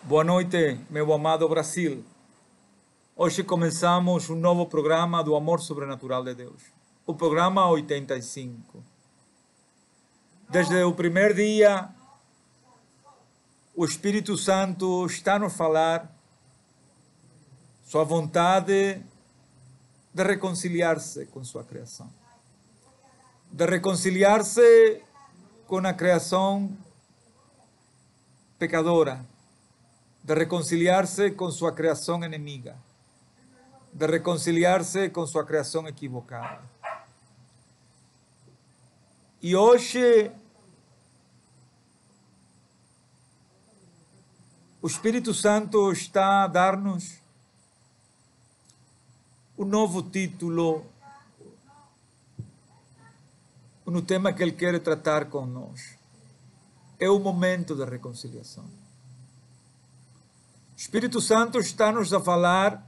Boa noite, meu amado Brasil. Hoje começamos um novo programa do Amor Sobrenatural de Deus. O programa 85. Desde o primeiro dia, o Espírito Santo está nos falar sua vontade de reconciliar-se com sua criação. De reconciliar-se com a criação pecadora. De reconciliar-se com sua criação inimiga, de reconciliar-se com sua criação equivocada. E hoje, o Espírito Santo está a dar-nos um novo título no tema que Ele quer tratar com nós. É o momento da reconciliação. O Espírito Santo está-nos a falar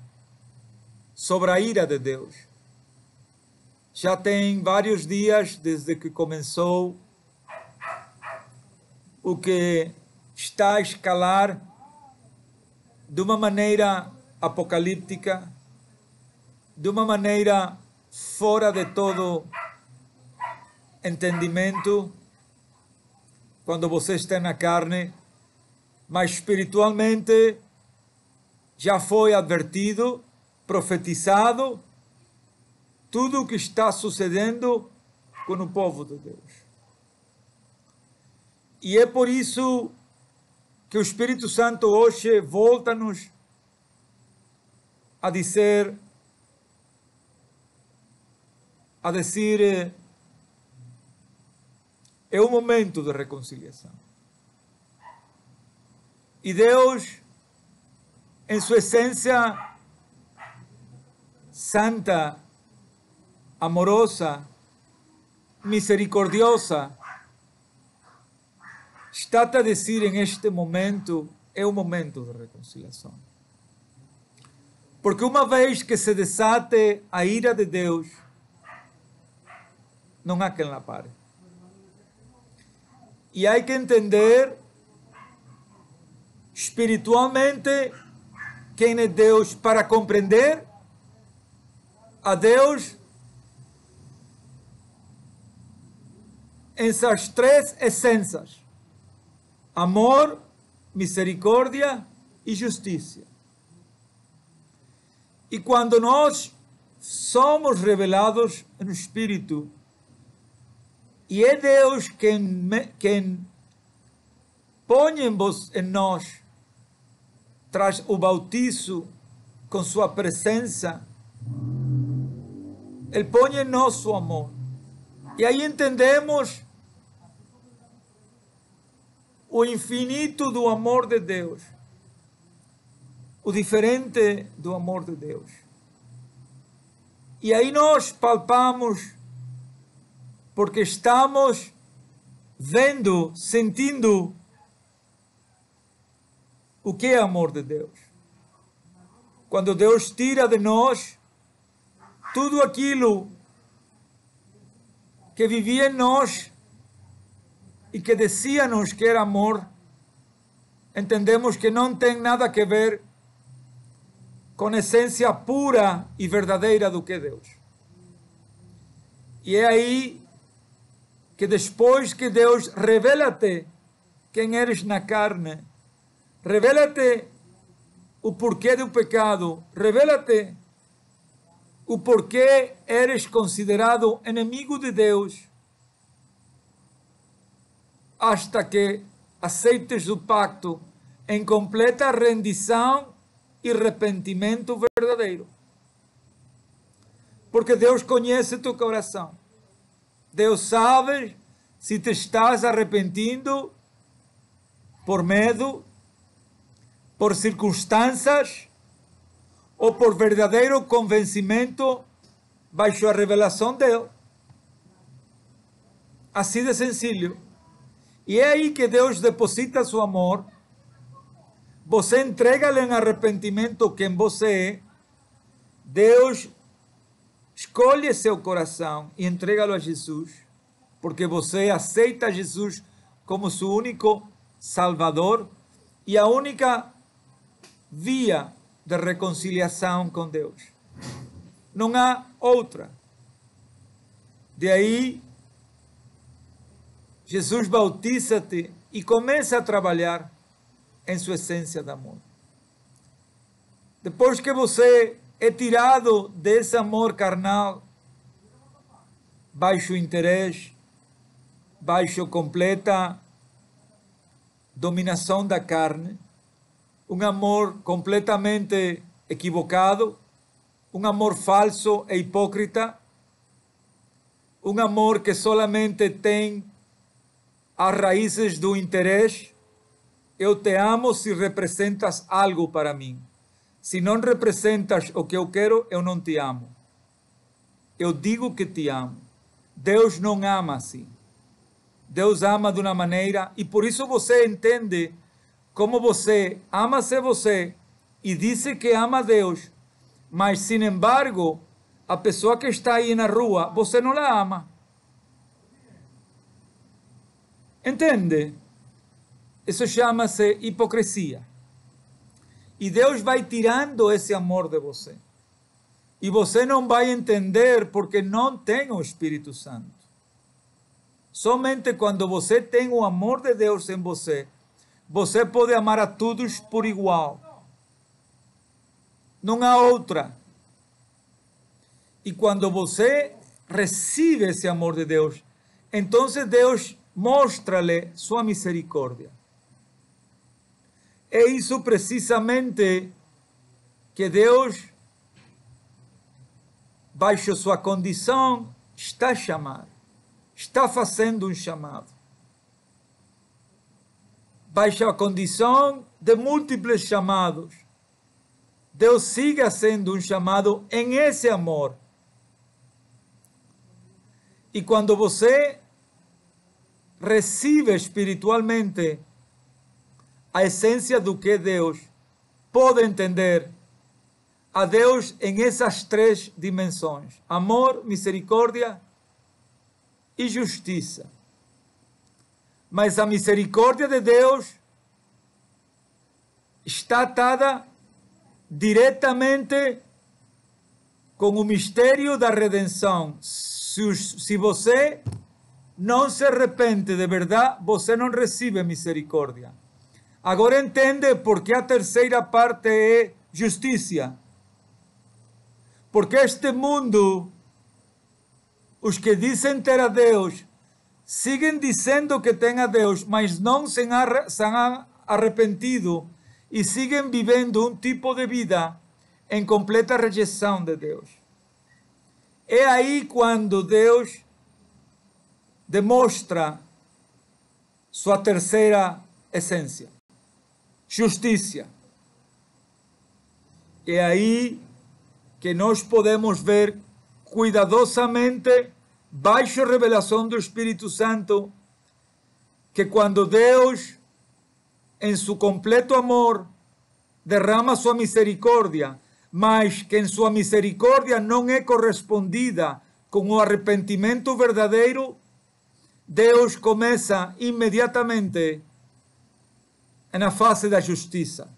sobre a ira de Deus. Já tem vários dias desde que começou o que está a escalar de uma maneira apocalíptica, de uma maneira fora de todo entendimento, quando você está na carne, mas espiritualmente já foi advertido, profetizado, tudo o que está sucedendo com o povo de Deus. E é por isso que o Espírito Santo hoje volta-nos a dizer, é o momento de reconciliação. E Deus, em sua essência santa, amorosa, misericordiosa, está a dizer em este momento, é o momento de reconciliação. Porque uma vez que se desate a ira de Deus, não há quem la pare. E há que entender espiritualmente quem é Deus para compreender a Deus em suas três essências: amor, misericórdia e justiça. E quando nós somos revelados no Espírito, e é Deus quem põe em nós, traz o bautizo com sua presença, Ele põe em nós o amor. E aí entendemos o infinito do amor de Deus, o diferente do amor de Deus. E aí nós palpamos, porque estamos vendo, sentindo o que é amor de Deus. Quando Deus tira de nós tudo aquilo que vivia em nós e que dizia-nos que era amor, entendemos que não tem nada a ver com a essência pura e verdadeira do que é Deus. E é aí que depois que Deus revela-te quem eres na carne, revela-te o porquê do pecado, revela-te o porquê eres considerado inimigo de Deus, hasta que aceites o pacto em completa rendição e arrependimento verdadeiro. Porque Deus conhece teu coração. Deus sabe se te estás arrependendo por medo, por circunstâncias, ou por verdadeiro convencimento baixo a revelação dele. Assim de sencillo. E é aí que Deus deposita seu amor. Você entrega-lhe em arrependimento quem você é. Deus escolhe seu coração e entrega-lo a Jesus, porque você aceita Jesus como seu único Salvador e a única via de reconciliação com Deus. Não há outra. De aí, Jesus bautiza-te e começa a trabalhar em sua essência de amor. Depois que você é tirado desse amor carnal, baixo interesse, baixo completa dominação da carne, um amor completamente equivocado, um amor falso e hipócrita, um amor que solamente tem as raízes do interesse. Eu te amo se representas algo para mim. Se não representas o que eu quero, eu não te amo. Eu digo que te amo. Deus não ama assim. Deus ama de uma maneira, e por isso você entende como você ama-se você e diz que ama a Deus, mas, sin embargo, a pessoa que está aí na rua, você não la ama. Entende? Isso chama-se hipocrisia. E Deus vai tirando esse amor de você. E você não vai entender porque não tem o Espírito Santo. Somente quando você tem o amor de Deus em você, você pode amar a todos por igual. Não há outra. E quando você recebe esse amor de Deus, então Deus mostra-lhe sua misericórdia. É isso precisamente que Deus, baixo sua condição, está chamando. Está fazendo um chamado. Baixo a condição de múltiplos chamados, Deus siga sendo um chamado em esse amor. E quando você recebe espiritualmente a essência do que é Deus, pode entender a Deus em essas três dimensões: amor, misericórdia e justiça. Mas a misericórdia de Deus está atada diretamente com o mistério da redenção. Se você não se arrepende de verdade, você não recebe misericórdia. Agora entende por que a terceira parte é justiça. Porque este mundo, os que dizem ter a Deus, siguen dizendo que têm a Deus, mas não se han arrependido e siguen vivendo um tipo de vida em completa rejeição de Deus. É aí quando Deus demonstra sua terceira essência: justiça. É aí que nós podemos ver cuidadosamente, baixo revelação do Espírito Santo, que quando Deus, em seu completo amor, derrama sua misericórdia, mas que em sua misericórdia não é correspondida com o arrependimento verdadeiro, Deus começa imediatamente na fase da justiça.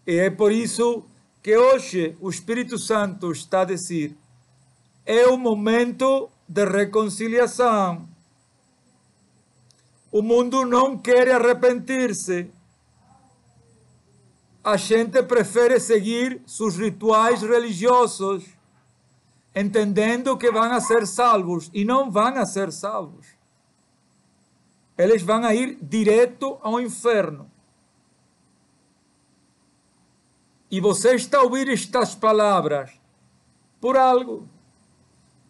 E é por isso que hoje o Espírito Santo está a dizer: é o momento de reconciliação. O mundo não quer arrepender-se. A gente prefere seguir seus rituais religiosos, entendendo que vão a ser salvos, e não vão a ser salvos. Eles vão a ir direto ao inferno. E você está a ouvir estas palavras por algo.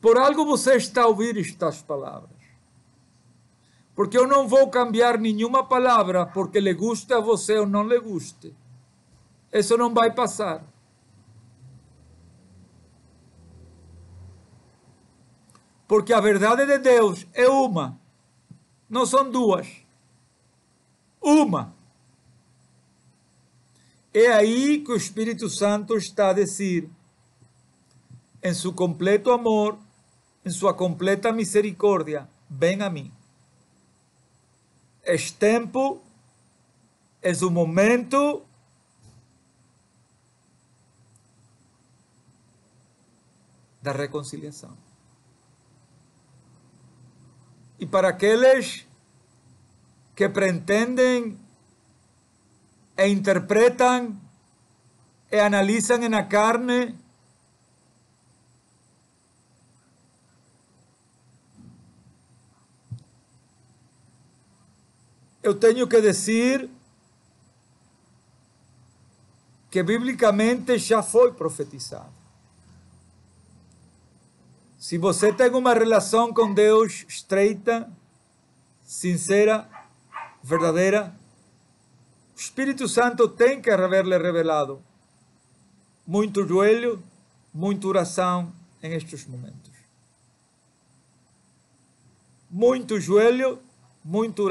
Por algo você está a ouvir estas palavras. Porque eu não vou cambiar nenhuma palavra porque lhe guste a você ou não lhe guste. Isso não vai passar. Porque a verdade de Deus é uma. Não são duas. Uma. É aí que o Espírito Santo está a dizer, em seu completo amor, em sua completa misericórdia: vem a mim. É tempo, é o momento da reconciliação. E para aqueles que pretendem e interpretam e analisam na carne, eu tenho que dizer que biblicamente já foi profetizado. Se você tem uma relação com Deus estreita, sincera, verdadeira, o Espírito Santo tem que haver-lhe revelado muito joelho, muita oração em estes momentos. Muito joelho, muita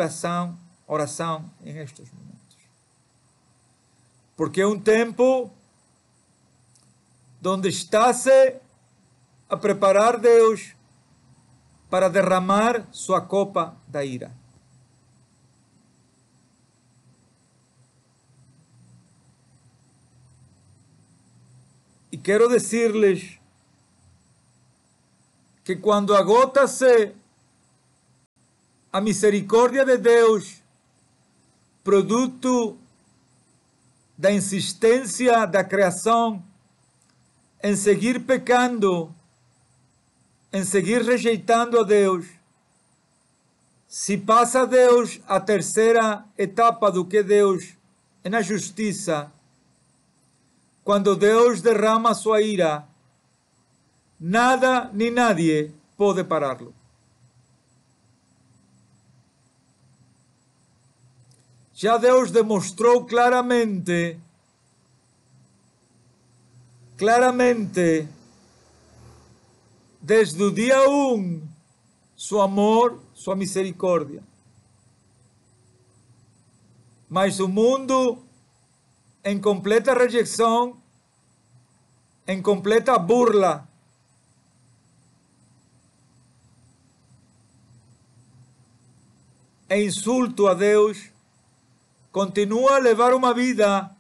oração em estes momentos. Porque é um tempo onde está-se a preparar Deus para derramar sua copa da ira. E quero dizer-lhes que quando agota-se a misericórdia de Deus, produto da insistência da criação em seguir pecando, em seguir rejeitando a Deus, se passa Deus a terceira etapa do que Deus é na justiça, quando Deus derrama sua ira, nada nem nadie pode pará-lo. Já Deus demonstrou claramente, desde o dia 1, seu amor, sua misericórdia. Mas o mundo, em completa rejeição, em completa burla, e insulto a Deus, continua a levar uma vida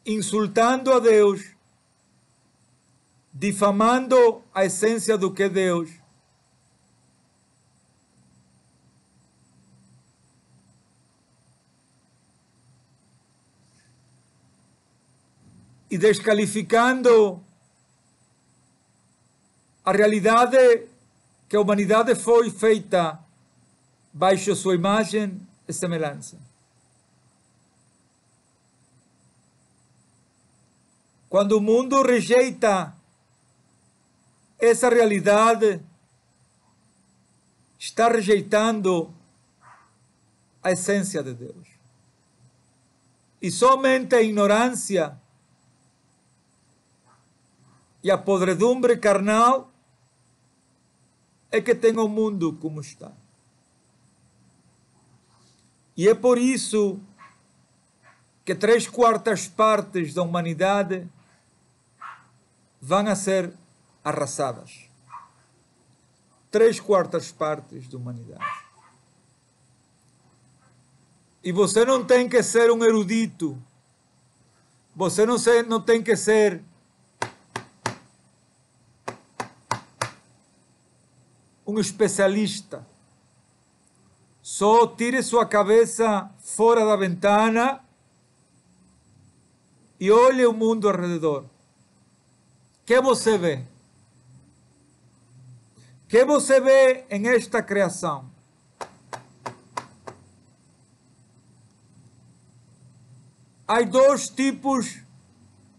insultando a Deus, difamando a essência do que é Deus. E descalificando a realidade que a humanidade foi feita baixo sua imagem e semelhança. Quando o mundo rejeita essa realidade, está rejeitando a essência de Deus. E somente a ignorância e a podredumbre carnal é que tem o mundo como está. E é por isso que 3/4 da humanidade vão a ser arrasadas. 3/4 da humanidade. E você não tem que ser um erudito. Você não tem que ser um especialista. Só tire sua cabeça fora da ventana e olhe o mundo ao redor. O que você vê? O que você vê em esta criação? Há 2 tipos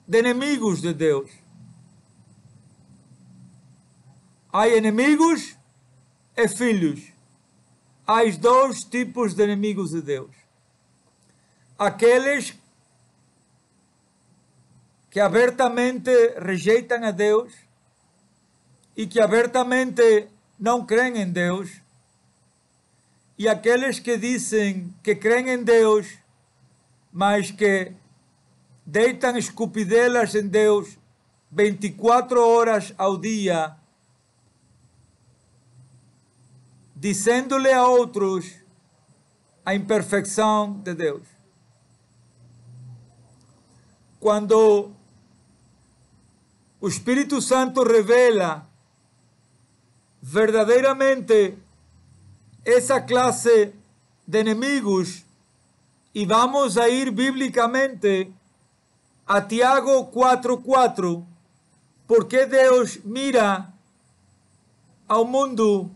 de inimigos de Deus. Há inimigos e filhos. Há 2 tipos de inimigos de Deus. Aqueles que abertamente rejeitam a Deus e que abertamente não creem em Deus, e aqueles que dizem que creem em Deus, mas que deitam escupidelas em Deus 24 horas ao dia, dizendo-lhe a outros a imperfeição de Deus. Quando o Espírito Santo revela verdadeiramente essa classe de inimigos, e vamos a ir biblicamente a Tiago 4:4, porque Deus mira ao mundo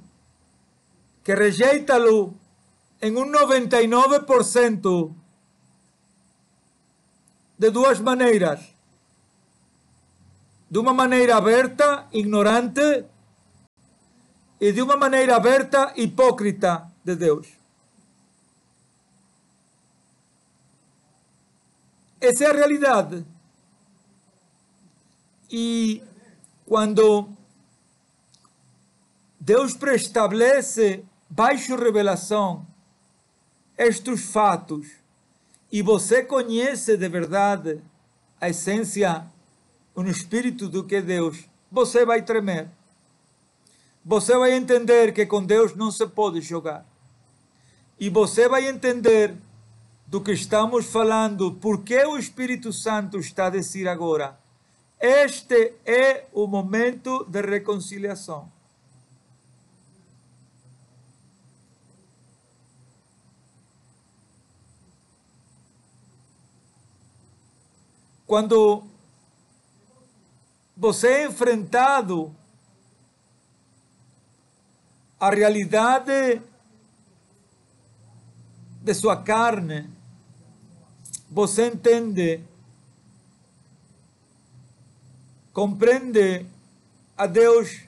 que rejeita-lo em 99% de duas maneiras. De uma maneira aberta, ignorante, e de uma maneira aberta, hipócrita de Deus. Essa é a realidade. E quando Deus preestabelece, baixo revelação, estes fatos, e você conhece de verdade a essência, o espírito do que é Deus, você vai tremer. Você vai entender que com Deus não se pode jogar. E você vai entender do que estamos falando, porque o Espírito Santo está a dizer agora: este é o momento de reconciliação. Quando você é enfrentado à realidade de sua carne, você entende, compreende a Deus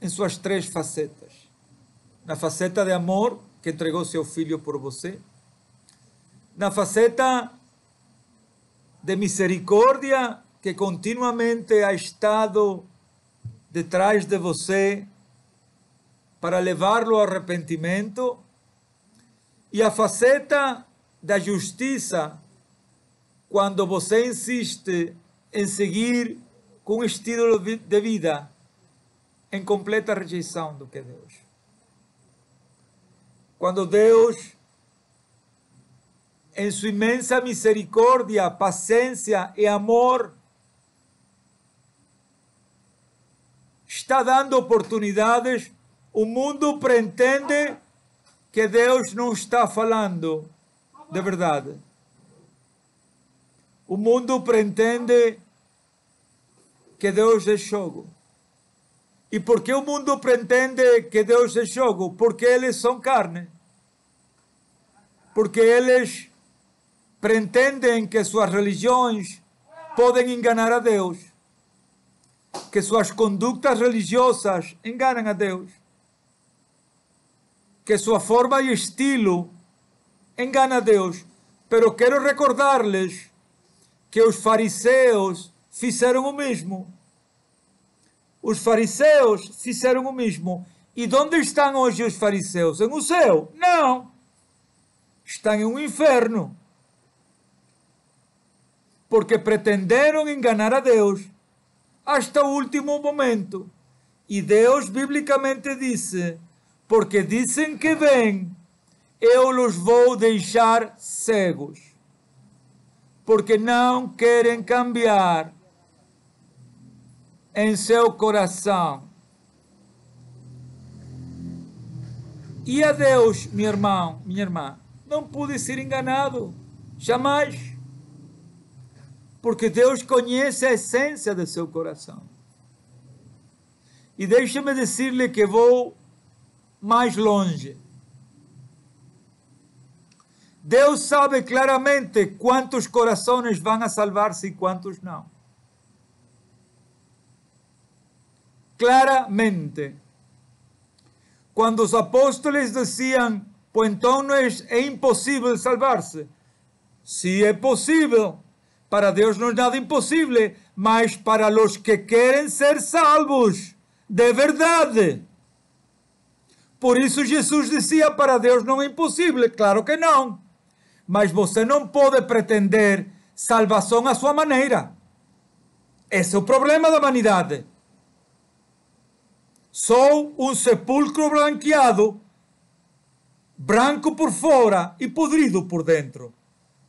em suas três facetas. Na faceta de amor, que entregou seu filho por você. Na faceta de misericórdia, que continuamente ha estado detrás de você para levá-lo ao arrependimento. E a faceta da justiça, quando você insiste em seguir com um estilo de vida em completa rejeição do que é Deus. Quando Deus, em sua imensa misericórdia, paciência e amor, está dando oportunidades, o mundo pretende que Deus não está falando de verdade. O mundo pretende que Deus é jogo. E por que o mundo pretende que Deus é jogo? Porque eles são carne. Porque eles pretendem que suas religiões podem enganar a Deus. Que suas condutas religiosas enganam a Deus. Que sua forma e estilo engana a Deus. Pero quero recordar-lhes que os fariseus fizeram o mesmo. Os fariseus fizeram o mesmo. E onde estão hoje os fariseus? Em um céu? Não. Estão em um inferno. Porque pretenderam enganar a Deus hasta o último momento. E Deus biblicamente disse: porque dizem que vem, eu los vou deixar cegos. Porque não querem cambiar em seu coração. E a Deus, meu irmão, minha irmã, não pude ser enganado, jamais. Porque Deus conhece a essência do seu coração. E deixe-me dizer-lhe que vou mais longe. Deus sabe claramente quantos corações vão a salvar-se e quantos não. Claramente. Quando os apóstolos diziam: pois então é impossível salvar-se. Se é possível, para Deus não é nada impossível, mas para os que querem ser salvos, de verdade. Por isso Jesus dizia: para Deus não é impossível. Claro que não. Mas você não pode pretender salvação à sua maneira. Esse é o problema da humanidade. Sou um sepulcro branqueado, branco por fora e podrido por dentro.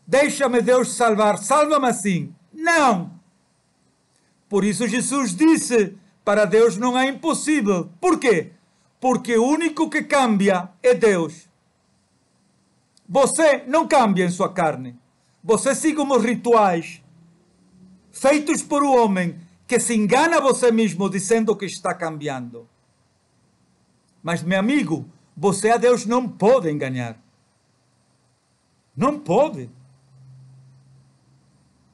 Deixa-me Deus salvar, salva-me assim. Não. Por isso Jesus disse, para Deus não é impossível. Por quê? Porque o único que cambia é Deus. Você não cambia em sua carne. Você siga os rituais feitos por um homem que se engana a você mesmo dizendo que está cambiando. Mas, meu amigo, você a Deus não pode enganar. Não pode.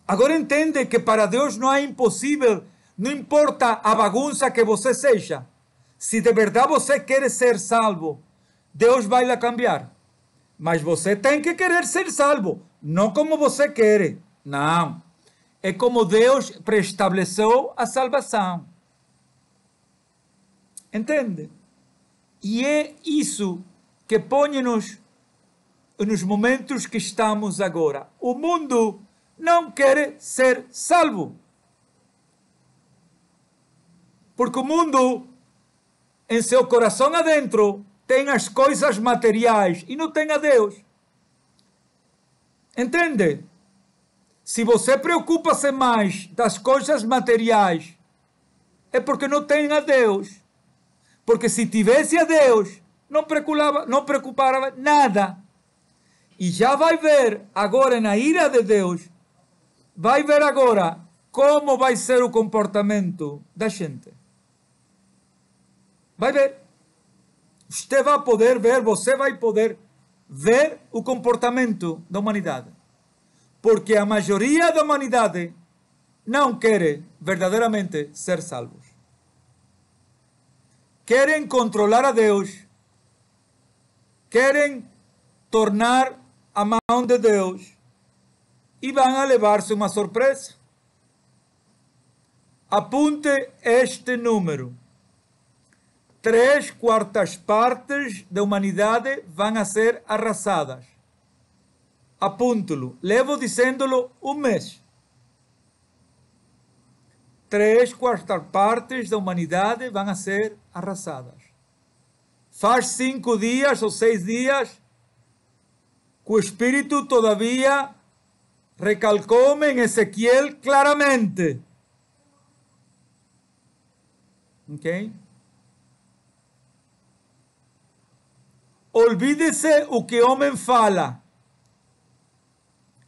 Agora entende que para Deus não é impossível, não importa a bagunça que você seja. Se de verdade você quer ser salvo, Deus vai lhe cambiar. Mas você tem que querer ser salvo, não como você quer. Não. É como Deus preestabeleceu a salvação. Entende? E é isso que põe-nos nos momentos que estamos agora. O mundo não quer ser salvo. Porque o mundo, em seu coração adentro, tem as coisas materiais e não tem a Deus. Entende? Se você preocupa-se mais das coisas materiais, é porque não tem a Deus. Porque se tivesse a Deus, não preocupava nada. E já vai ver agora na ira de Deus, vai ver agora como vai ser o comportamento da gente. Vai ver. Você vai poder ver o comportamento da humanidade. Porque a maioria da humanidade não quer verdadeiramente ser salvos. Querem controlar a Deus, querem tornar a mão de Deus e vão a levar-se uma surpresa. Apunte este número. 3/4 da humanidade vão a ser arrasadas. Apúntelo. Levo dizendo-lo um mês. 3/4 da humanidade vão a ser arrasadas. Faz 5 dias ou 6 dias que o Espírito todavia recalcou-me em Ezequiel claramente. Ok? Olvide-se o que homem fala.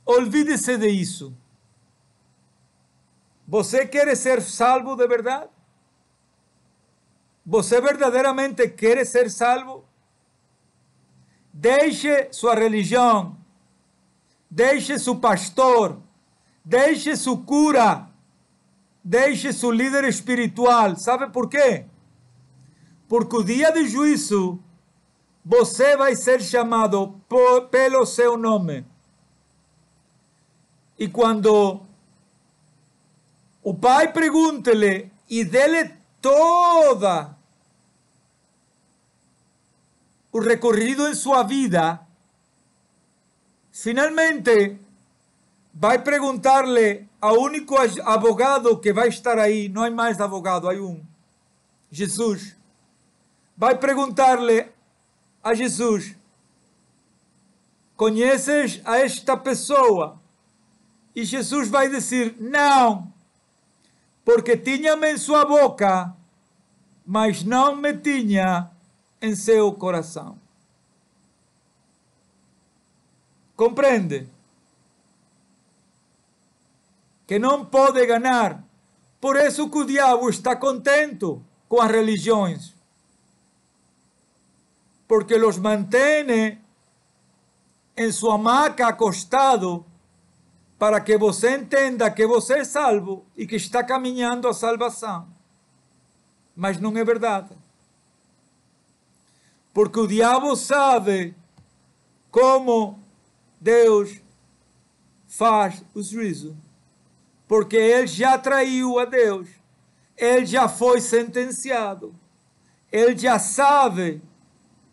Olvide-se de isso. Você quer ser salvo de verdade? Você verdadeiramente quer ser salvo? Deixe sua religião, deixe seu pastor, deixe seu cura, deixe seu líder espiritual. Sabe por quê? Porque o dia de juízo você vai ser chamado pelo seu nome. E quando o Pai pergunte-lhe e dê-lhe toda o recorrido em sua vida, finalmente vai perguntar-lhe ao único advogado que vai estar aí, não há mais advogado, há um, Jesus. Vai perguntar-lhe a Jesus: conheces a esta pessoa? E Jesus vai dizer: não, porque tinha-me em sua boca, mas não me tinha em seu coração. Compreende? Que não pode ganhar. Por isso que o diabo está contente com as religiões. Porque los mantém em sua maca acostado para que você entenda que você é salvo e que está caminhando a salvação. Mas não é verdade. Porque o diabo sabe como Deus faz o juízo. Porque ele já traiu a Deus. Ele já foi sentenciado. Ele já sabe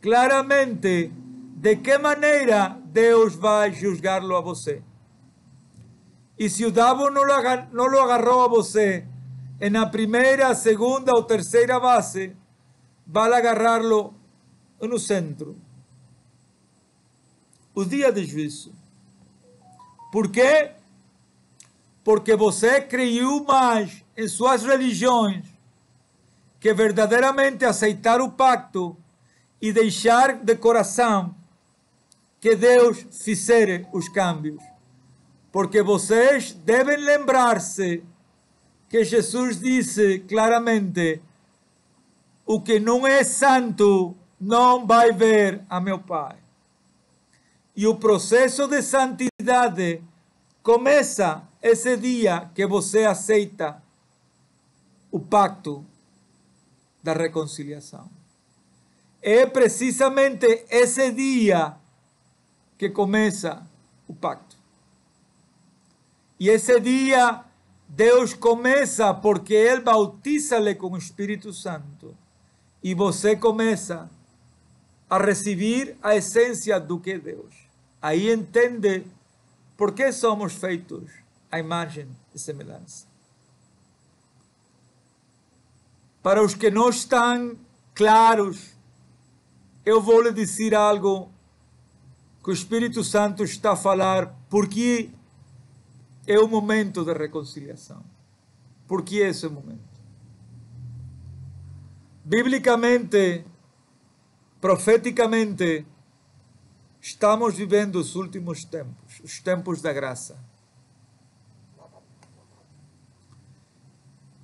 claramente de que maneira Deus vai julgá-lo a você. E se o diabo não lo agarrou a você na primeira, segunda ou terceira base, vai agarrá-lo no centro. O dia de juízo. Por quê? porque você creu mais em suas religiões que verdadeiramente aceitar o pacto e deixar de coração que Deus fizere os câmbios. Porque vocês devem lembrar-se que Jesus disse claramente: o que não é santo não vai ver a meu Pai. E o processo de santidade começa esse dia que você aceita o pacto da reconciliação. É precisamente esse dia que começa o pacto. E esse dia Deus começa porque Ele bautiza-lhe com o Espírito Santo. E você começa a receber a essência do que é Deus. Aí entende por que somos feitos à imagem e semelhança. Para os que não estão claros, eu vou lhe dizer algo que o Espírito Santo está a falar, porque é o momento de reconciliação. Por que esse é o momento? Biblicamente, profeticamente, estamos vivendo os últimos tempos, os tempos da graça.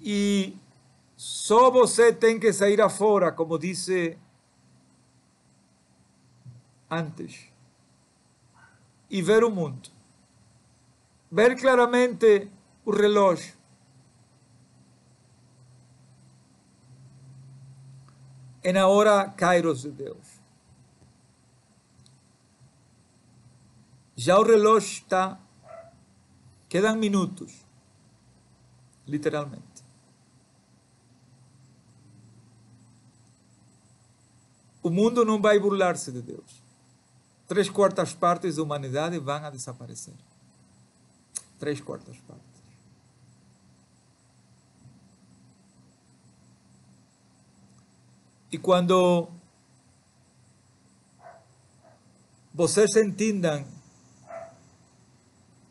E só você tem que sair afora, como disse antes, e ver o mundo. Ver claramente o relógio. É na hora Kairos de Deus. Já o relógio está... Quedan minutos. Literalmente. O mundo não vai burlar-se de Deus. 3/4 da humanidade vão a desaparecer. 3/4. E quando vocês entendam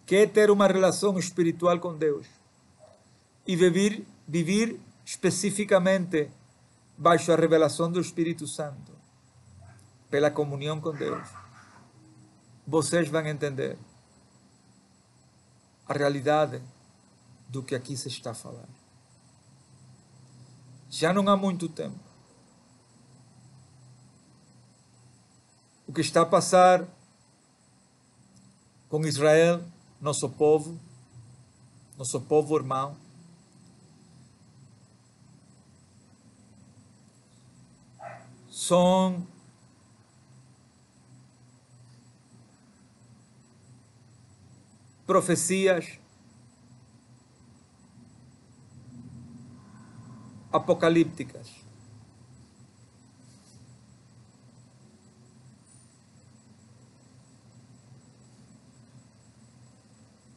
que é ter uma relação espiritual com Deus e viver especificamente baixo a revelação do Espírito Santo, pela comunhão com Deus, vocês vão entender a realidade do que aqui se está a falar. Já não há muito tempo. O que está a passar com Israel, nosso povo irmão, são profecias apocalípticas.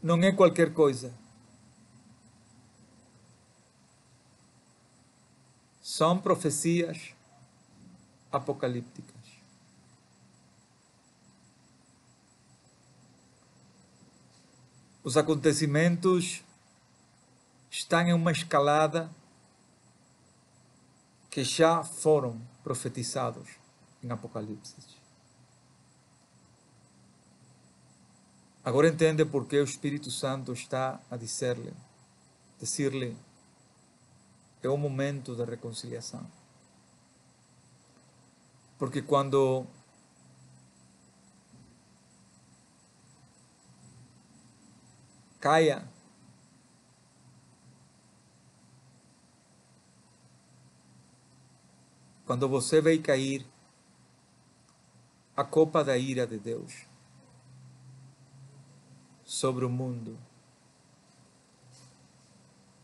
Não é qualquer coisa. São profecias apocalípticas. Os acontecimentos estão em uma escalada que já foram profetizados em Apocalipse. Agora entende por que o Espírito Santo está a dizer-lhe, é o momento da reconciliação. Porque quando caia quando você vai cair a copa da ira de Deus sobre o mundo,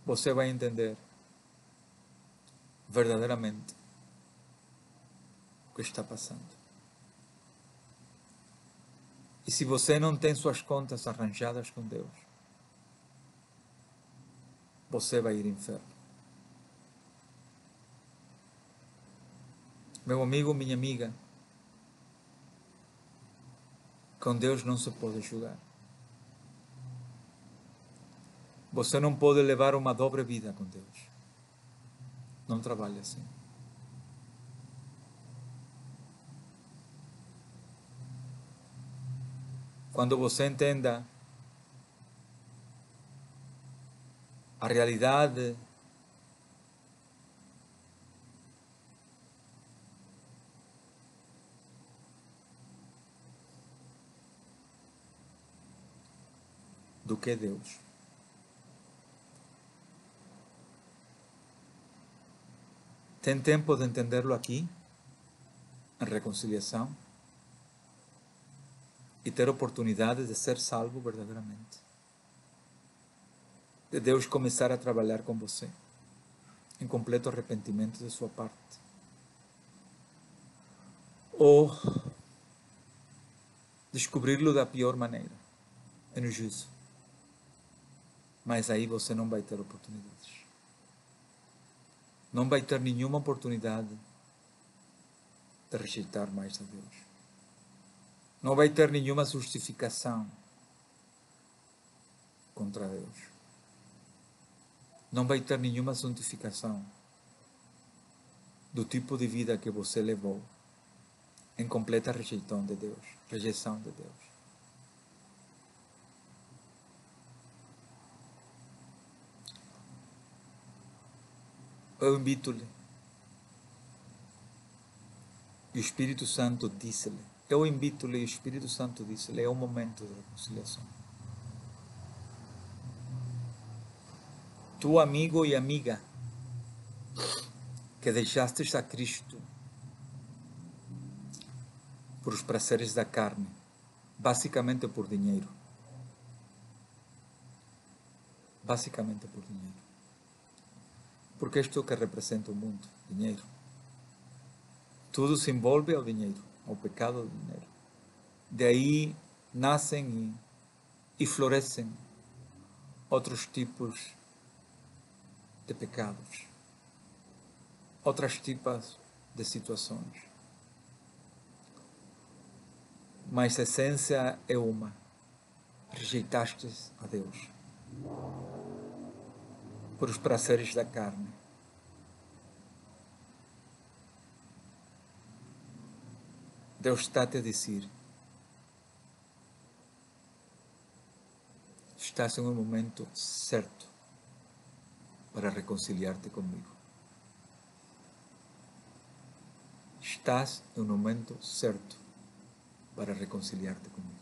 você vai entender verdadeiramente o que está passando. E se você não tem suas contas arranjadas com Deus, você vai ir ao inferno. Meu amigo, minha amiga, com Deus não se pode julgar. Você não pode levar uma dobre vida com Deus. Não trabalhe assim. Quando você entenda a realidade do que é Deus, tem tempo de entendê-lo aqui, em reconciliação, e ter oportunidade de ser salvo verdadeiramente. De Deus começar a trabalhar com você, em completo arrependimento de sua parte. Ou descobri-lo da pior maneira, no juízo. Mas aí você não vai ter oportunidades. Não vai ter nenhuma oportunidade de rejeitar mais a Deus. Não vai ter nenhuma justificação contra Deus. Não vai ter nenhuma santificação do tipo de vida que você levou em completa rejeição de Deus. Rejeição de Deus. Eu invito-lhe. E o Espírito Santo disse-lhe. Eu invito-lhe e o Espírito Santo disse-lhe. É o momento de reconciliação. Tu, amigo e amiga, que deixastes a Cristo por os prazeres da carne, basicamente por dinheiro. Basicamente por dinheiro. Porque isto é o que representa o mundo, dinheiro. Tudo se envolve ao dinheiro, ao pecado do dinheiro. De aí nascem e florescem outros tipos de pecados, outras tipos de situações. Mas a essência é uma: rejeitastes a Deus por os prazeres da carne. Deus está a te dizer: estás em um momento certo para reconciliar-te comigo. Estás em um momento certo para reconciliar-te comigo.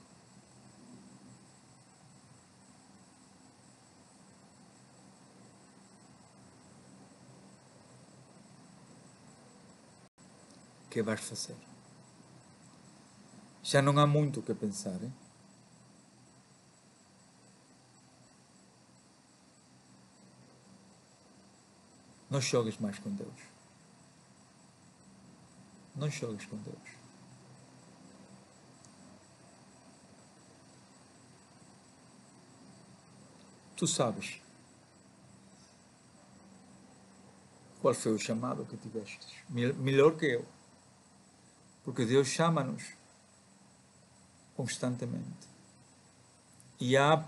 O que vais fazer? Já não há muito o que pensar, hein? Não jogues mais com Deus. Não jogues com Deus. Tu sabes qual foi o chamado que tivestes. Melhor que eu. Porque Deus chama-nos constantemente. E há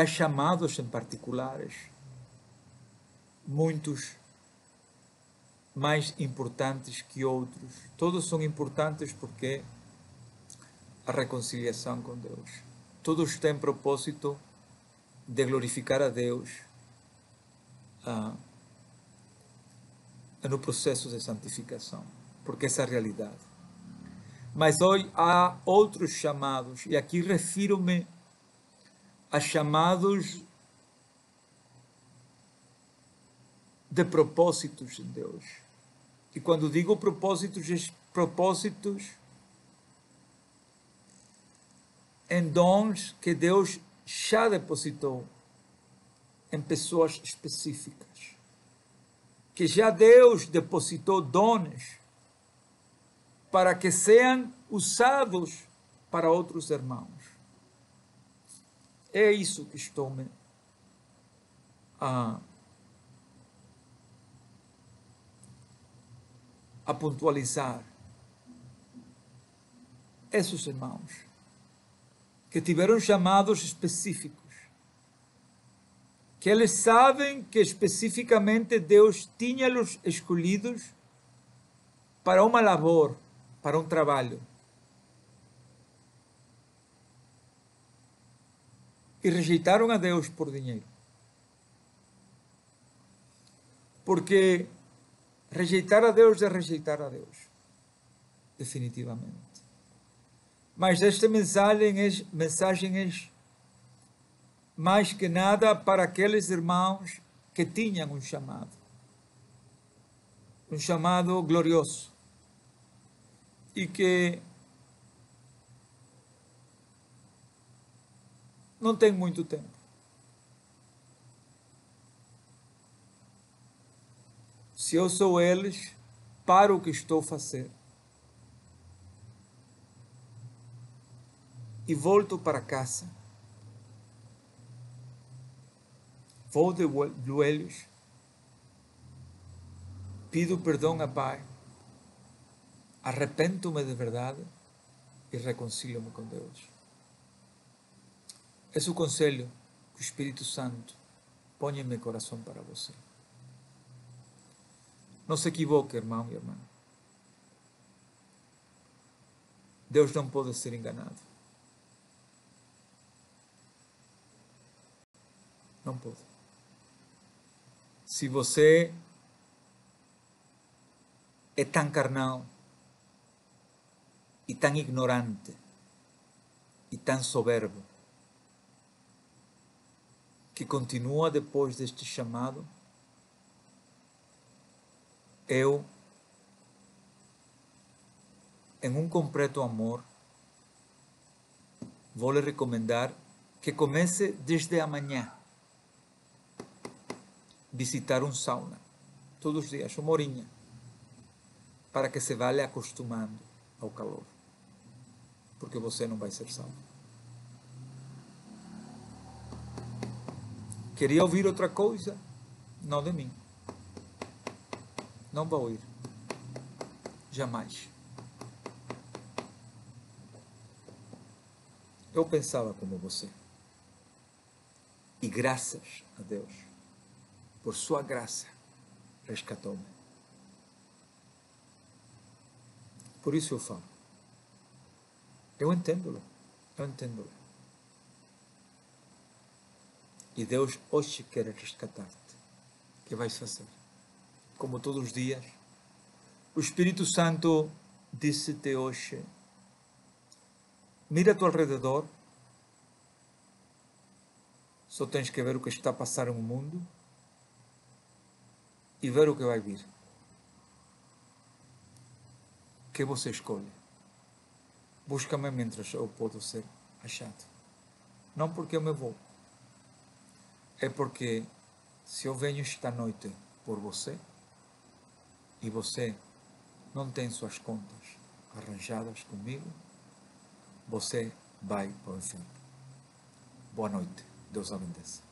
chamados em particulares, muitos mais importantes que outros. Todos são importantes porque a reconciliação com Deus. Todos têm propósito de glorificar a Deus no processo de santificação, porque essa é a realidade. Mas hoje há outros chamados, e aqui refiro-me a chamados de propósitos em Deus. E quando digo propósitos em dons que Deus já depositou em pessoas específicas. Que já Deus depositou dons para que sejam usados para outros irmãos. É isso que estou a pontualizar. Esses irmãos que tiveram chamados específicos que eles sabem que especificamente Deus tinha-los escolhidos para uma labor, para um trabalho. E rejeitaram a Deus por dinheiro. Porque rejeitar a Deus é rejeitar a Deus. Definitivamente. Mas esta mensagem é mais que nada para aqueles irmãos que tinham um chamado glorioso, e que não tem muito tempo. Se eu sou eles, paro o que estou a fazer e volto para casa. Vou de joelhos, pido perdão a Pai, arrepento-me de verdade e reconcilio-me com Deus. Esse é o conselho que o Espírito Santo põe em meu coração para você. Não se equivoque, irmão e irmã. Deus não pode ser enganado. Não pode. Se você é tão carnal e tão ignorante e tão soberbo que continua depois deste chamado, eu, em um completo amor, vou lhe recomendar que comece desde amanhã visitar um sauna, todos os dias, uma horinha, para que se vá lhe acostumando ao calor, porque você não vai ser salvo. Queria ouvir outra coisa? Não de mim. Não vou ouvir. Jamais. Eu pensava como você. E graças a Deus, por sua graça, resgatou-me. Por isso eu falo. Eu entendo-lo. Eu entendo-lo. E Deus hoje quer resgatar-te. O que vais fazer? Como todos os dias, o Espírito Santo disse-te hoje: mira a teu alrededor, só tens que ver o que está a passar no mundo e ver o que vai vir. O que você escolhe? Busca-me mientras eu posso ser achado. Não porque eu me vou, é porque se eu venho esta noite por você e você não tem suas contas arranjadas comigo, você vai para o inferno. Boa noite. Deus abençoe.